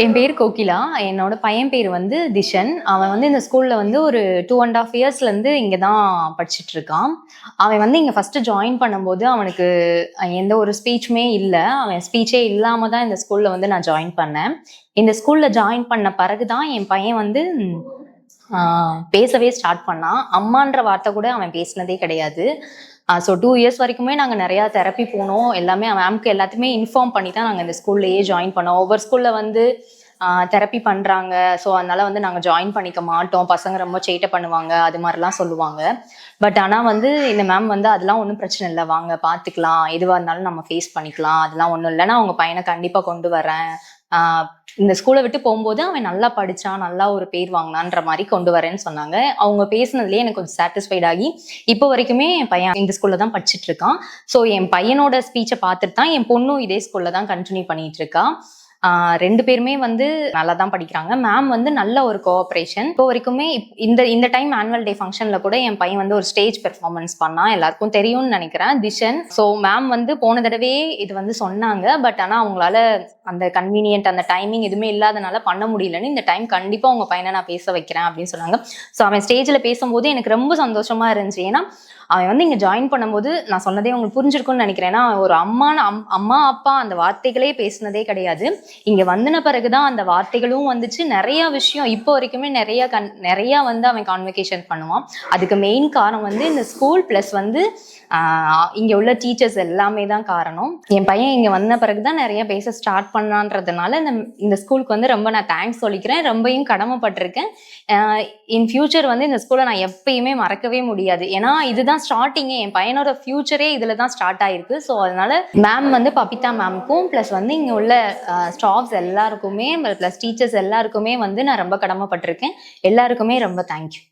என் பேர் கோகிலா. என்னோட பையன் பேர் வந்து திஷன். அவன் வந்து இந்த ஸ்கூல்ல வந்து ஒரு 2 1/2 இயர்ஸ்லேருந்து இங்கே தான் படிச்சுட்டு இருக்கான். அவன் வந்து இங்கே ஃபஸ்ட்டு ஜாயின் பண்ணும்போது அவனுக்கு எந்த ஒரு ஸ்பீச்சுமே இல்லை. அவன் ஸ்பீச்சே இல்லாமல் தான் இந்த ஸ்கூலில் வந்து நான் ஜாயின் பண்ணேன். இந்த ஸ்கூலில் ஜாயின் பண்ண பிறகு தான் என் பையன் வந்து பேசவே ஸ்டார்ட் பண்ணான். அம்மான்ற வார்த்தை கூட அவன் பேசினதே கிடையாது. ஸோ 2 இயர்ஸ் வரைக்குமே நாங்கள் நிறையா தெரப்பி போனோம். எல்லாமே மேம்க்கு எல்லாத்தையுமே இன்ஃபார்ம் பண்ணி தான் நாங்கள் இந்த ஸ்கூல்லையே ஜாயின் பண்ணோம். ஒவ்வொரு ஸ்கூலில் வந்து தெரப்பி பண்ணுறாங்க, ஸோ அதனால் வந்து நாங்கள் ஜாயின் பண்ணிக்க மாட்டோம், பசங்க ரொம்ப சேட்டை பண்ணுவாங்க, அது மாதிரிலாம் சொல்லுவாங்க. பட் ஆனால் வந்து இந்த மேம் வந்து அதெல்லாம் ஒன்றும் பிரச்சனை இல்லை, வாங்க பார்த்துக்கலாம், எதுவாக இருந்தாலும் நம்ம ஃபேஸ் பண்ணிக்கலாம், அதெல்லாம் ஒன்றும் இல்லைன்னா அவங்க பையனை கண்டிப்பாக கொண்டு வரேன், இந்த ஸ்கூலை விட்டு போகும்போது அவன் நல்லா படித்தான், நல்லா ஒரு பேர் வாங்கினான்ற மாதிரி கொண்டு வரேன்னு சொன்னாங்க. அவங்க பேசுனதுலேயே எனக்கு கொஞ்சம் சாட்டிஸ்ஃபைட் ஆகி இப்போ வரைக்குமே என் பையன் இந்த ஸ்கூலில் தான் படிச்சுட்டு இருக்கான். ஸோ என் பையனோட ஸ்பீச்சை பார்த்துட்டு தான் என் பொண்ணும் இதே ஸ்கூலில் தான் கண்டினியூ பண்ணிட்டு இருக்கா. 2 பேருமே வந்து நல்லா தான் படிக்கிறாங்க. மேம் வந்து நல்ல ஒரு கோஆப்ரேஷன். இப்போ வரைக்குமே இந்த டைம் ஆனுவல் டே ஃபங்க்ஷனில் கூட என் பையன் வந்து ஒரு ஸ்டேஜ் பெர்ஃபார்மன்ஸ் பண்ணான். எல்லாருக்கும் தெரியும்னு நினைக்கிறேன், திஷன். ஸோ மேம் வந்து போன தடவையே இது வந்து சொன்னாங்க. பட் ஆனால் அவங்களால அந்த கன்வீனியன்ட் அந்த டைமிங் எதுவுமே இல்லாதனால பண்ண முடியலன்னு, இந்த டைம் கண்டிப்பாக உங்கள் பையனை நான் பேச வைக்கிறேன் அப்படின்னு சொன்னாங்க. ஸோ அவன் ஸ்டேஜில் பேசும்போது எனக்கு ரொம்ப சந்தோஷமாக இருந்துச்சு. ஏன்னா அவன் வந்து இங்கே ஜாயின் பண்ணும்போது நான் சொன்னதே உங்களுக்கு புரிஞ்சிருக்கும்னு நினைக்கிறேன். ஏன்னா ஒரு அம்மா அப்பா அந்த வார்த்தைகளே பேசினதே கிடையாது. இங்கே வந்தின பிறகுதான் அந்த வார்த்தைகளும் வந்துச்சு. நிறைய விஷயம் இப்போ வரைக்குமே நிறையா வந்து அவன் கான்வெகேஷன் பண்ணுவான். அதுக்கு மெயின் காரணம் வந்து இந்த ஸ்கூல் ப்ளஸ் வந்து இங்கே உள்ள டீச்சர்ஸ் எல்லாமே தான் காரணம். என் பையன் இங்கே வந்த பிறகுதான் நிறைய பேச ஸ்டார்ட் பண்ணான்றதுனால இந்த ஸ்கூலுக்கு வந்து ரொம்ப நான் தேங்க்ஸ் சொல்லிக்கிறேன், ரொம்பவும் கடமைப்பட்டிருக்கேன். இன் ஃபியூச்சர் வந்து இந்த ஸ்கூலை நான் எப்பயுமே மறக்கவே முடியாது. ஏன்னா இதுதான் ஸ்டார்டிங்கே, என் பையனோட ஃபியூச்சரே இதில் தான் ஸ்டார்ட் ஆயிருக்கு. ஸோ அதனால மேம் வந்து பபிதா மேம்க்கும் ப்ளஸ் வந்து இங்கே உள்ள ஸ்டாஃப்ஸ் எல்லாருக்குமே ப்ளஸ் டீச்சர்ஸ் எல்லாருக்குமே வந்து நான் ரொம்ப கடமைப்பட்டிருக்கேன். எல்லாருக்குமே ரொம்ப தேங்க்யூ.